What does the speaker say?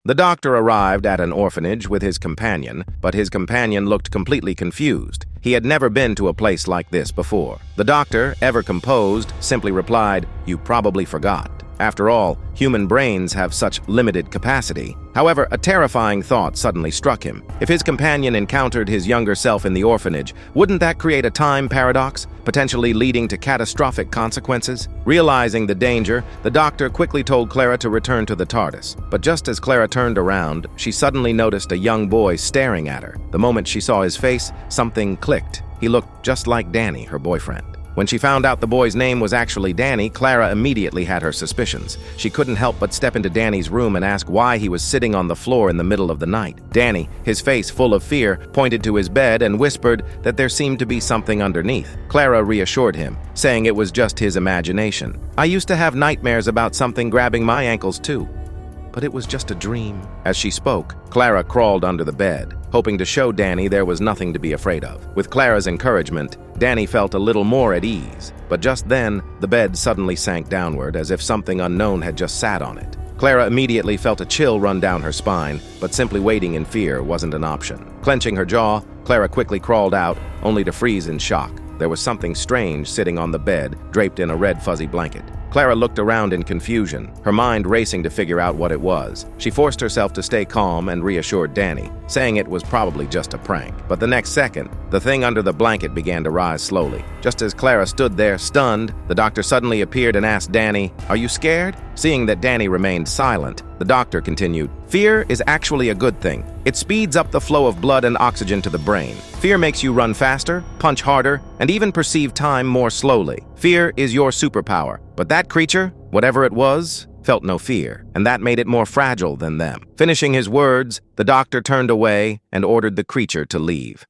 The doctor arrived at an orphanage with his companion, but his companion looked completely confused. He had never been to a place like this before. The doctor, ever composed, simply replied, "You probably forgot." After all, human brains have such limited capacity. However, a terrifying thought suddenly struck him. If his companion encountered his younger self in the orphanage, wouldn't that create a time paradox, potentially leading to catastrophic consequences? Realizing the danger, the doctor quickly told Clara to return to the TARDIS. But just as Clara turned around, she suddenly noticed a young boy staring at her. The moment she saw his face, something clicked. He looked just like Danny, her boyfriend. When she found out the boy's name was actually Danny, Clara immediately had her suspicions. She couldn't help but step into Danny's room and ask why he was sitting on the floor in the middle of the night. Danny, his face full of fear, pointed to his bed and whispered that there seemed to be something underneath. Clara reassured him, saying it was just his imagination. "I used to have nightmares about something grabbing my ankles too, but it was just a dream." As she spoke, Clara crawled under the bed, hoping to show Danny there was nothing to be afraid of. With Clara's encouragement, Danny felt a little more at ease, but just then, the bed suddenly sank downward as if something unknown had just sat on it. Clara immediately felt a chill run down her spine, but simply waiting in fear wasn't an option. Clenching her jaw, Clara quickly crawled out, only to freeze in shock. There was something strange sitting on the bed, draped in a red fuzzy blanket. Clara looked around in confusion, her mind racing to figure out what it was. She forced herself to stay calm and reassured Danny, saying it was probably just a prank. But the next second, the thing under the blanket began to rise slowly. Just as Clara stood there, stunned, the doctor suddenly appeared and asked Danny, "Are you scared?" Seeing that Danny remained silent, the doctor continued, "Fear is actually a good thing. It speeds up the flow of blood and oxygen to the brain. Fear makes you run faster, punch harder, and even perceive time more slowly. Fear is your superpower. But that creature, whatever it was, felt no fear, and that made it more fragile than them." Finishing his words, the doctor turned away and ordered the creature to leave.